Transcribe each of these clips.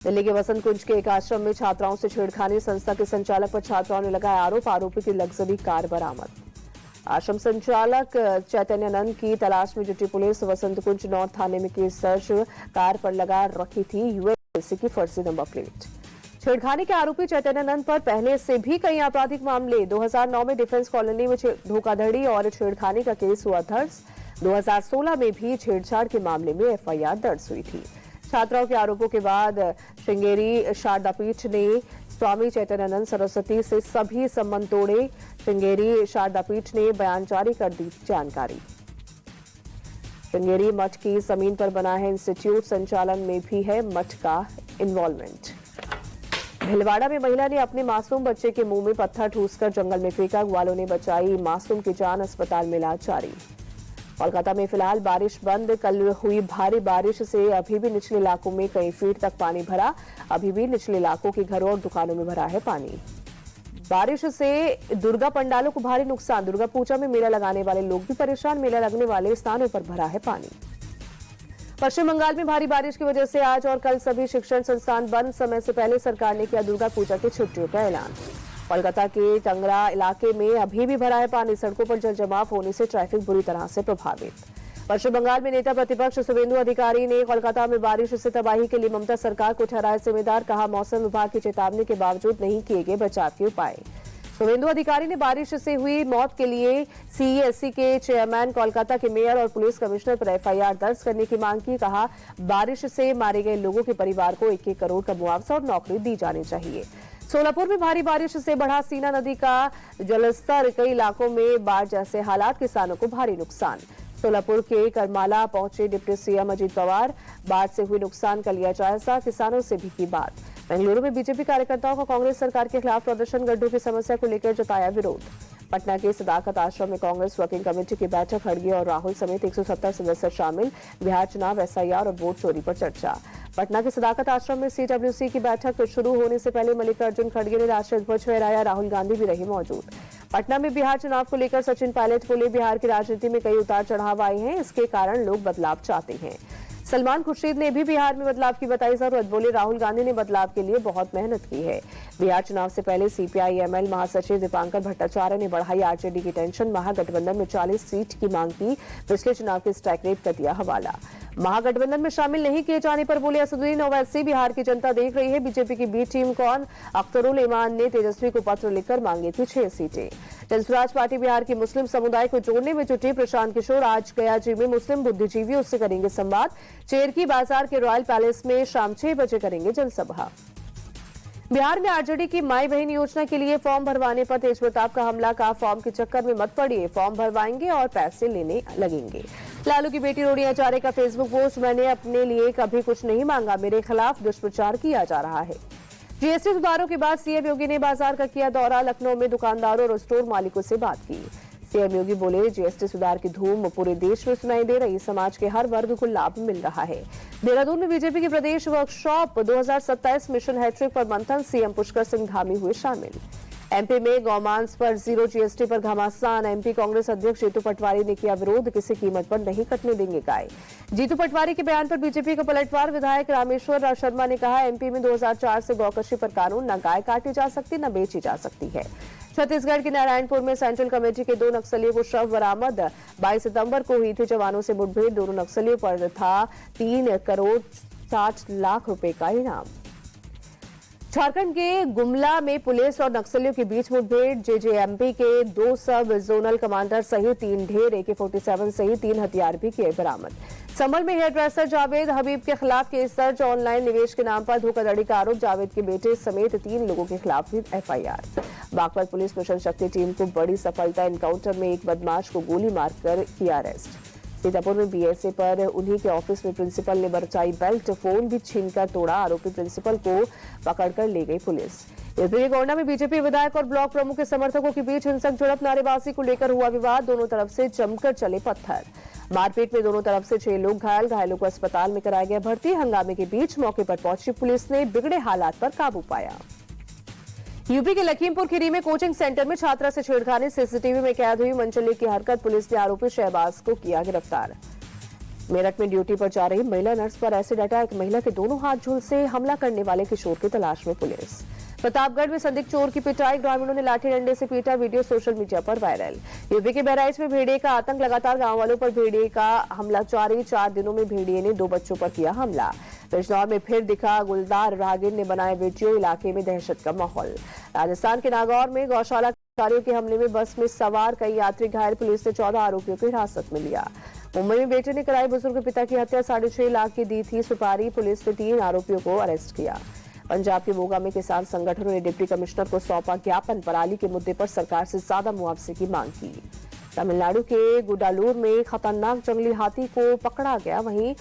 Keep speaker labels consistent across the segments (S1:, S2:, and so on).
S1: दिल्ली के वसंत कुंज के एक आश्रम में छात्राओं से छेड़खानी, संस्था के संचालक पर छात्राओं ने लगाया आरोप, आरोपी की लग्जरी कार बरामद। आश्रम संचालक चैतन्यानंद की तलाश में जुटी पुलिस वसंत कुंज नॉर्थ थाने में केस दर्ज, कार पर लगा रखी थी यूएस की फर्जी नंबर प्लेट। छेड़खानी के आरोपी चैतन्यानंद पर पहले से भी कई आपराधिक मामले, 2009 में डिफेंस कॉलोनी में धोखाधड़ी और छेड़खानी का केस हुआ दर्ज। 2016 में भी छेड़छाड़ के मामले में एफआईआर दर्ज हुई थी। छात्राओं के आरोपों के बाद श्रृंगेरी शारदा पीठ ने स्वामी चैतन्यानंद सरस्वती से सभी संबंध तोड़े। श्रृंगेरी शारदा पीठ ने बयान जारी कर दी जानकारी। श्रृंगेरी मठ की जमीन पर बना है इंस्टीट्यूट, संचालन में भी है मठ का इन्वॉल्वमेंट। भिलवाड़ा में महिला ने अपने मासूम बच्चे के मुंह में पत्थर ठूसकर जंगल में फेंका, ग्वालों ने बचाई मासूम की जान, अस्पताल में इलाज जारी। कोलकाता में फिलहाल बारिश बंद, कल हुई भारी बारिश से अभी भी निचले इलाकों में कई फीट तक पानी भरा, अभी भी निचले इलाकों के घरों और दुकानों में भरा है पानी। बारिश से दुर्गा पंडालों को भारी नुकसान, दुर्गा पूजा में मेला लगाने वाले लोग भी परेशान, मेला लगने वाले स्थानों पर भरा है पानी। पश्चिम बंगाल में भारी बारिश की वजह से आज और कल सभी शिक्षण संस्थान बंद, समय से पहले सरकार ने किया दुर्गा पूजा की छुट्टियों का ऐलान। कोलकाता के टंगरा इलाके में अभी भी भरा है पानी, सड़कों पर जल जमाव होने से ट्रैफिक बुरी तरह से प्रभावित। पश्चिम बंगाल में नेता प्रतिपक्ष शुवेंदु अधिकारी ने कोलकाता में बारिश से तबाही के लिए ममता सरकार को ठहराया जिम्मेदार, कहा मौसम विभाग की चेतावनी के बावजूद नहीं किए गए बचाव के उपाय। शुवेंदु अधिकारी ने बारिश से हुई मौत के लिए सीईएससी के चेयरमैन, कोलकाता के मेयर और पुलिस कमिश्नर पर एफआईआर दर्ज करने की मांग की, कहा बारिश से मारे गए लोगों के परिवार को 1-1 करोड़ का मुआवजा और नौकरी दी जानी चाहिए। सोलापुर में भारी बारिश से बढ़ा सीना नदी का जलस्तर, कई इलाकों में बाढ़ जैसे हालात, किसानों को भारी नुकसान। सोलापुर के करमाला पहुंचे डिप्टी सीएम अजीत पवार, बाढ़ से हुए नुकसान का लिया जायजा, किसानों से भी की बात। बेंगलुरु में बीजेपी कार्यकर्ताओं का कांग्रेस सरकार के खिलाफ प्रदर्शन, गड्ढों की समस्या को लेकर जताया विरोध। पटना के सदाकत आश्रम में कांग्रेस वर्किंग कमेटी की बैठक, खड़गे और राहुल समेत 170 सदस्य शामिल, बिहार चुनाव, एसआईआर और वोट चोरी पर चर्चा। पटना के सदाकत आश्रम में सीडब्ल्यूसी की बैठक शुरू होने से पहले मल्लिकार्जुन खड़गे ने राष्ट्रीय ध्वज फहराया, राहुल गांधी भी रहे मौजूद। पटना में बिहार चुनाव को लेकर सचिन पायलट बोले, बिहार की राजनीति में कई उतार चढ़ाव आए हैं, इसके कारण लोग बदलाव चाहते हैं। सलमान खुर्शीद ने भी बिहार में बदलाव की बताई जरूरत, बोले राहुल गांधी ने बदलाव के लिए बहुत मेहनत की है। बिहार चुनाव से पहले सीपीआई-एमएल महासचिव दीपांकर भट्टाचार्य ने बढ़ाई आरजेडी की टेंशन, महागठबंधन में 40 सीट की मांग की, पिछले चुनाव के स्ट्राइक रेट का दिया हवाला। महागठबंधन में शामिल नहीं किए जाने पर बोले असदुद्दीन ओवैसी, बिहार की जनता देख रही है बीजेपी की बी टीम कौन। अख्तरुल ईमान ने तेजस्वी को पत्र लिखकर मांगी थी 6 सीटें। जनसुराज पार्टी बिहार के मुस्लिम समुदाय को जोड़ने में जुटी, प्रशांत किशोर आज गयाजी में मुस्लिम बुद्धिजीवियों से करेंगे संवाद। चेरकी बाजार के रॉयल पैलेस में शाम 6 बजे करेंगे जनसभा। बिहार में आरजेडी की माई बहन योजना के लिए फॉर्म भरवाने पर तेजप्रताप का हमला, का फॉर्म के चक्कर में मत पड़िए, फॉर्म भरवाएंगे और पैसे लेने लगेंगे। लालू की बेटी रोड़ी आचार्य का फेसबुक पोस्ट, मैंने अपने लिए कभी कुछ नहीं मांगा, मेरे खिलाफ दुष्प्रचार किया जा रहा है। जीएसटी सुधारों के बाद सीएम योगी ने बाजार का किया दौरा, लखनऊ में दुकानदारों और स्टोर मालिकों से बात की। सीएम योगी बोले, जीएसटी सुधार की धूम पूरे देश में सुनाई दे रही, समाज के हर वर्ग को लाभ मिल रहा है। देहरादून में बीजेपी की प्रदेश वर्कशॉप, 2027 मिशन हैट्रिक पर मंथन, सीएम पुष्कर सिंह धामी हुए शामिल। एमपी में गौमांस पर 0 जीएसटी पर घमासान, एमपी कांग्रेस अध्यक्ष जीतू पटवारी ने किया विरोध, किसी कीमत पर नहीं कटने देंगे गाय। जीतू पटवारी के बयान पर बीजेपी का पलटवार, विधायक रामेश्वर शर्मा ने कहा, एमपी में 2004 से गौकशी पर कानून, न गाय काटी जा सकती न बेची जा सकती है। छत्तीसगढ़ के नारायणपुर में सेंट्रल कमेटी के 2 नक्सलियों को शव बरामद, 22 सितंबर को हुई थी जवानों से मुठभेड़, दोनों नक्सलियों पर था 3 करोड़ 60 लाख रुपए का इनाम। झारखंड के गुमला में पुलिस और नक्सलियों के बीच मुठभेड़, जेजेएमपी के 2 सब जोनल कमांडर सहित 3 ढेर, AK-47 सहित 3 हथियार भी किए बरामद। संभल में हेयर ड्रेसर जावेद हबीब के खिलाफ केस दर्ज, ऑनलाइन निवेश के नाम पर धोखाधड़ी का आरोप, जावेद के बेटे समेत 3 लोगों के खिलाफ भी एफआईआर। बागपत पुलिस मिशन शक्ति टीम को बड़ी सफलता, एनकाउंटर में एक बदमाश को गोली मारकर किया अरेस्ट। सीतापुर में बीएसए पर उन्हीं के ऑफिस में प्रिंसिपल ने बरचाई बेल्ट, फोन भी छीनकर तोड़ा, आरोपी प्रिंसिपल को पकड़कर ले गई पुलिस। इसलिए गोंडा में बीजेपी विधायक और ब्लॉक प्रमुख के समर्थकों के बीच हिंसक झड़प, नारेबाजी को लेकर हुआ विवाद, दोनों तरफ से जमकर चले पत्थर, मारपीट में दोनों तरफ से 6 लोग घायल, घायलों को अस्पताल में कराया गया भर्ती। हंगामे के बीच मौके पर पहुंची पुलिस ने बिगड़े हालात पर काबू पाया। यूपी के लखीमपुर खीरी में कोचिंग सेंटर में छात्रा से छेड़खानी, सीसीटीवी में कैद हुई मनचले की हरकत, पुलिस ने आरोपी शहबाज को किया गिरफ्तार। मेरठ में ड्यूटी पर जा रही महिला नर्स पर एसिड अटैक, महिला के दोनों हाथ झुलसे, हमला करने वाले किशोर की तलाश में पुलिस। प्रतापगढ़ में संदिग्ध चोर की पिटाई, ग्रामीणों ने लाठी डंडे से पीटा, वीडियो सोशल मीडिया पर वायरल। यूपी के बहराइच में भेड़िए का आतंक, लगातार गांव वालों पर भेड़िए का हमला जारी, 4 दिनों में भेड़िए ने 2 बच्चों पर किया हमला। बिजनौर में फिर दिखा गुलदार, राहगीर ने बनाए वीडियो, इलाके में दहशत का माहौल। राजस्थान के नागौर में गौशाला कर्मचारियों के हमले में बस में सवार कई यात्री घायल, पुलिस ने 14 आरोपियों को हिरासत में लिया। मुंबई में बेटे ने कराई बुजुर्ग पिता की हत्या, 6.5 लाख की दी थी सुपारी, पुलिस ने 3 आरोपियों को अरेस्ट किया। पंजाब के मोगा में किसान संगठनों ने डिप्टी कमिश्नर को सौंपा ज्ञापन, पराली के मुद्दे पर सरकार से ज्यादा मुआवजे की मांग की। तमिलनाडु के गुडालूर में खतरनाक जंगली हाथी को पकड़ा गया, वहीं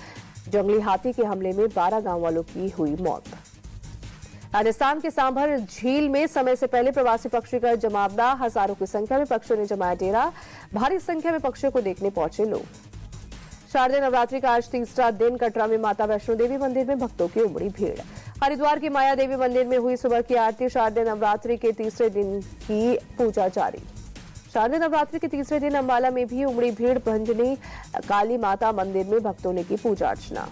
S1: जंगली हाथी के हमले में 12 गांव वालों की हुई मौत। राजस्थान के सांभर झील में समय से पहले प्रवासी पक्षी का जमावड़ा, हजारों की संख्या में पक्षियों ने जमाया डेरा, भारी संख्या में पक्षियों को देखने पहुंचे लोग। शारदीय नवरात्रि का आज तीसरा दिन, कटरा में माता वैष्णो देवी मंदिर में भक्तों की उमड़ी भीड़। हरिद्वार की माया देवी मंदिर में हुई सुबह की आरती, शारदीय नवरात्रि के तीसरे दिन की पूजा जारी। शारदीय नवरात्रि के तीसरे दिन अंबाला में भी उमड़ी भीड़, भंजनी काली माता मंदिर में भक्तों ने की पूजा अर्चना।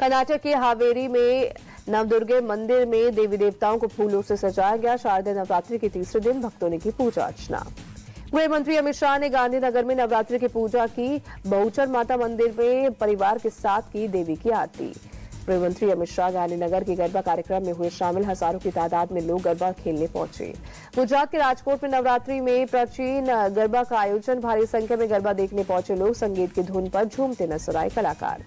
S1: कर्नाटक के हावेरी में नवदुर्गे मंदिर में देवी देवताओं को फूलों से सजाया गया, शारदीय नवरात्रि के तीसरे दिन भक्तों ने की पूजा अर्चना। गृह मंत्री अमित शाह ने गांधीनगर में नवरात्रि की पूजा की, बहुचर माता मंदिर में परिवार के साथ की देवी की आरती। गृह मंत्री अमित शाह गांधीनगर के गरबा कार्यक्रम में हुए शामिल, हजारों की तादाद में लोग गरबा खेलने पहुंचे। गुजरात के राजकोट में नवरात्रि में प्राचीन गरबा का आयोजन, भारी संख्या में गरबा देखने पहुंचे लोग, संगीत की धुन पर झूमते नजर आए कलाकार।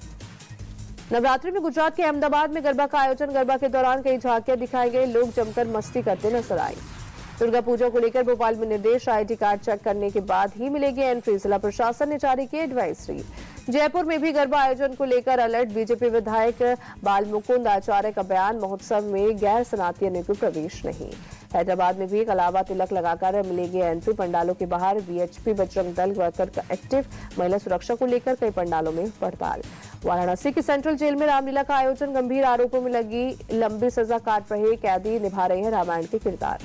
S1: नवरात्रि में गुजरात के अहमदाबाद में गरबा का आयोजन, गरबा के दौरान कई झांकियां दिखाई गई, लोग जमकर मस्ती करते नजर आए। दुर्गा पूजा को लेकर भोपाल में निर्देश, आईडी कार्ड चेक करने के बाद ही मिलेगी एंट्री, जिला प्रशासन ने जारी की एडवाइजरी। जयपुर में भी गरबा आयोजन को लेकर अलर्ट, बीजेपी विधायक बाल मुकुंद आचार्य का बयान, महोत्सव में गैर सनातनियों को प्रवेश नहीं। हैदराबाद में भी कलावा तिलक लगाकर मिलेगी एंट्री, पंडालों के बाहर वीएचपी बजरंग दल वर्कर का एक्टिव, महिला सुरक्षा को लेकर कई पंडालों में हड़ताल। वाराणसी की सेंट्रल जेल में रामलीला का आयोजन, गंभीर आरोपों में लगी लंबी सजा काट रहे कैदी निभा रहे हैं रामायण के किरदार।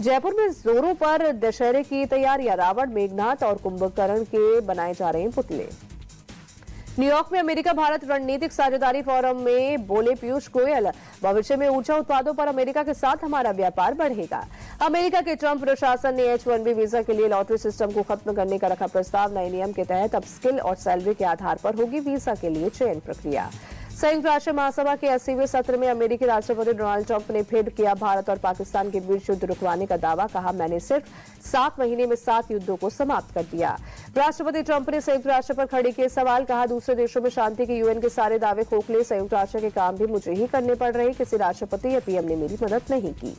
S1: जयपुर में जोरों पर दशहरे की तैयारियां, रावण, मेघनाथ और कुंभकर्ण के बनाए जा रहे हैं पुतले। न्यूयॉर्क में अमेरिका भारत रणनीतिक साझेदारी फोरम में बोले पीयूष गोयल, भविष्य में ऊर्जा उत्पादों पर अमेरिका के साथ हमारा व्यापार बढ़ेगा। अमेरिका के ट्रंप प्रशासन ने H-1B वीजा के लिए लॉटरी सिस्टम को खत्म करने का रखा प्रस्ताव, नए नियम के तहत अब स्किल और सैलरी के आधार पर होगी वीजा के लिए चयन प्रक्रिया। संयुक्त राष्ट्र महासभा के 80वें सत्र में अमेरिकी राष्ट्रपति डोनाल्ड ट्रंप ने फिर किया भारत और पाकिस्तान के बीच युद्ध रुकवाने का दावा, कहा मैंने सिर्फ 7 महीने में 7 युद्धों को समाप्त कर दिया। राष्ट्रपति ट्रंप ने संयुक्त राष्ट्र पर खड़े किए सवाल, कहा दूसरे देशों में शांति के यूएन के सारे दावे खोखले, संयुक्त राष्ट्र के काम भी मुझे ही करने पड़ रहे, किसी राष्ट्रपति या पीएम ने मेरी मदद नहीं की।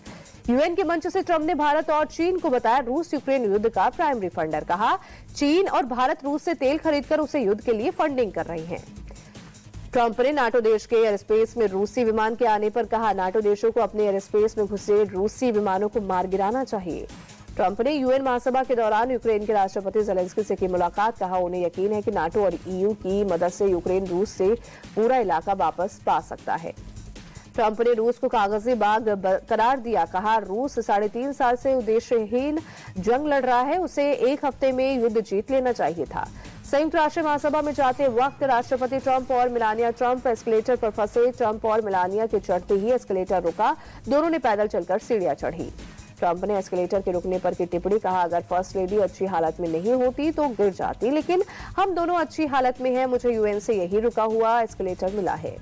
S1: यूएन के मंच से ट्रंप ने भारत और चीन को बताया रूस यूक्रेन युद्ध का प्राइमरी फंडर, कहा चीन और भारत रूस से तेल खरीदकर उसे युद्ध के लिए फंडिंग कर रहे हैं। ट्रंप ने नाटो देश के एयरस्पेस में रूसी विमान के आने पर कहा नाटो देशों को अपने एयरस्पेस में घुसे रूसी विमानों को मार गिराना चाहिए। ट्रंप ने यूएन महासभा के दौरान यूक्रेन के राष्ट्रपति जेलेंस्की से की मुलाकात, कहा उन्हें यकीन है कि नाटो और ईयू की मदद से यूक्रेन रूस से पूरा इलाका वापस पा सकता है। ट्रंप ने रूस को कागजी बाग करार दिया, कहा रूस 3.5 साल से उद्देश्यहीन जंग लड़ रहा है, उसे 1 हफ्ते में युद्ध जीत लेना चाहिए था। संयुक्त राष्ट्र महासभा में जाते वक्त राष्ट्रपति ट्रंप और मेलानिया ट्रंप एस्केलेटर पर फंसे, ट्रंप और मेलानिया के चढ़ते ही एस्केलेटर रुका, दोनों ने पैदल चलकर सीढ़ियां चढ़ी। ट्रंप ने एस्केलेटर के रुकने पर की टिप्पणी, कहा अगर फर्स्ट लेडी अच्छी हालत में नहीं होती तो गिर जाती, लेकिन हम दोनों अच्छी हालत में हैं, मुझे यूएन से यही रुका हुआ एस्केलेटर मिला है।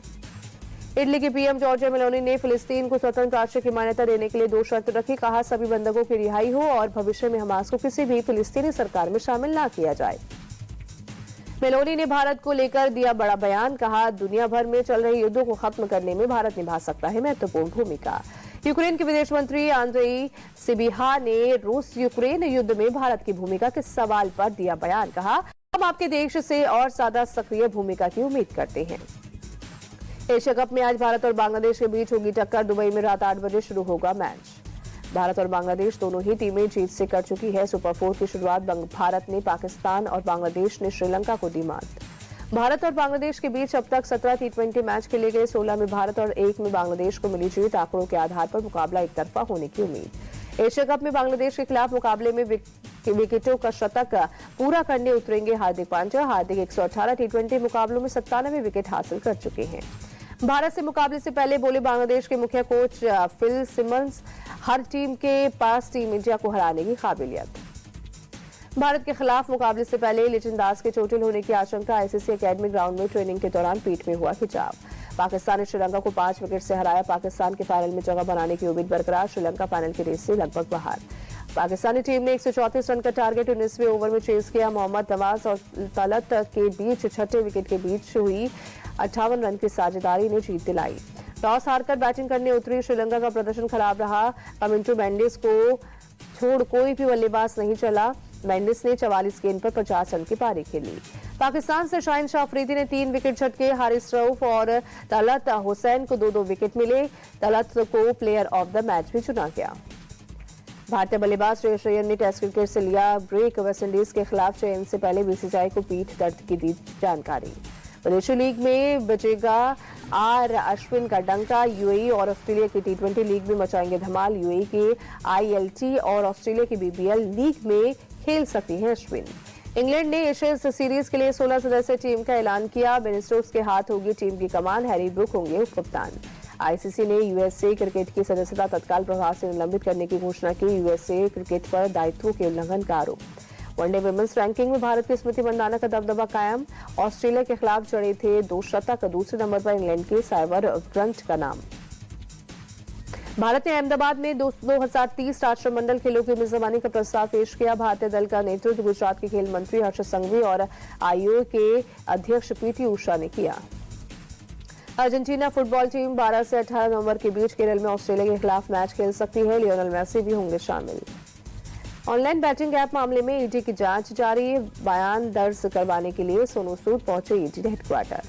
S1: इटली की पीएम जॉर्जिया मेलोनी ने फिलिस्तीन को स्वतंत्र राष्ट्र की मान्यता देने के लिए 2 शर्त रखी, कहा सभी बंधकों की रिहाई हो और भविष्य में हमास को किसी भी फिलिस्तीनी सरकार में शामिल न किया जाए। मेलोनी ने भारत को लेकर दिया बड़ा बयान, कहा दुनिया भर में चल रहे युद्धों को खत्म करने में भारत निभा सकता है महत्वपूर्ण भूमिका। यूक्रेन के विदेश मंत्री आंद्रेई सिबिहा ने रूस यूक्रेन युद्ध में भारत की भूमिका के सवाल पर दिया बयान, कहा हम आपके देश से और ज्यादा सक्रिय भूमिका की उम्मीद करते हैं। एशिया कप में आज भारत और बांग्लादेश के बीच होगी टक्कर, दुबई में रात 8 बजे शुरू होगा मैच। भारत और बांग्लादेश दोनों ही टीमें जीत से कर चुकी है। सुपर 4 की शुरुआत भारत ने पाकिस्तान और बांग्लादेश ने श्रीलंका को दी मात। भारत और बांग्लादेश के बीच अब तक 17 T20 मैच खेले गए, 16 में भारत और 1 में बांग्लादेश को मिली जीत। आंकड़ों के आधार पर मुकाबला एक तरफा होने की उम्मीद। एशिया कप में बांग्लादेश के खिलाफ मुकाबले में विकेटों का शतक पूरा करने उतरेंगे हार्दिक पांड्या। हार्दिक 118 टी20 मुकाबलों में 97 विकेट हासिल कर चुके हैं। भारत से मुकाबले से पहले बोले बांग्लादेश के मुख्य कोच फिल सिमंस, हर टीम के पास टीम इंडिया को हराने की काबिलियत। भारत के खिलाफ मुकाबले से पहले लिटन दास के चोटिल होने की आशंका। आईसीसी एकेडमी ग्राउंड में ट्रेनिंग के दौरान पीठ में हुआ खिंचाव। पाकिस्तान ने श्रीलंका को 5 विकेट से हराया। पाकिस्तान के फाइनल में जगह बनाने की उम्मीद बरकरार। श्रीलंका फाइनल की रेस से लगभग बाहर। पाकिस्तानी टीम ने 134 रन का टारगेट 19वें ओवर में चेज किया। मोहम्मद नवाज और तलत के बीच छठे विकेट के बीच हुई 58 रन की साझेदारी ने जीत दिलाई। टॉस हारकर बैटिंग करने उतरी श्रीलंका का प्रदर्शन खराब रहा। कमिंटो मेंडिस को छोड़ कोई भी बल्लेबाज नहीं चला। मेंडिस ने 44 गेंद पर 50 रन की पारी खेली। पाकिस्तान से शाहिन शाह अफरीदी ने 3 विकेट झटके। हारिस रऊफ और तलत हुसैन को 2-2 विकेट मिले। तलत को प्लेयर ऑफ द मैच भी चुना गया। भारतीय बल्लेबाज श्रेयस अय्यर ने टेस्ट क्रिकेट से लिया ब्रेक। वेस्टइंडीज के खिलाफ चयन से पहले बीसीसीआई को पीठ दर्द की दी जानकारी। विदेशी लीग में बचेगा आर अश्विन का डंका। यूएई और ऑस्ट्रेलिया की टी20 लीग में मचाएंगे धमाल। यूएई के आईएलटी और ऑस्ट्रेलिया की बीबीएल लीग में खेल सकती हैं अश्विन। इंग्लैंड ने एशेज सीरीज के लिए 16 सदस्यीय टीम का ऐलान किया। बेन स्टोक्स के हाथ होगी टीम की कमान। हैरी ब्रूक होंगे उप कप्तान। आईसीसी ने यूएसए क्रिकेट की सदस्यता तत्काल प्रभाव से निलंबित करने की घोषणा की। यूएसए क्रिकेट पर दायित्वों के उल्लंघन का आरोप। वनडे वुमेन्स रैंकिंग में भारत की स्मृति मंदाना का दबदबा कायम। ऑस्ट्रेलिया के खिलाफ जड़े थे 2 शतक। दूसरे नंबर पर इंग्लैंड के साइबर ब्रंट का नाम। भारत ने अहमदाबाद में 2030 राष्ट्रमंडल खेलों की मेजबानी का प्रस्ताव पेश किया। भारतीय दल का नेतृत्व गुजरात के खेल मंत्री हर्ष संघवी और आईओए के अध्यक्ष पीटी उषा ने किया। अर्जेंटीना फुटबॉल टीम 12 से 18 नवंबर के बीच केरल में ऑस्ट्रेलिया के खिलाफ मैच खेल सकती है। लियोनेल मेसी भी होंगे शामिल। ऑनलाइन बैटिंग ऐप मामले में ईडी की जांच जारी। बयान दर्ज करवाने के लिए सोनू सूद पहुंचे ईडी हेडक्वार्टर।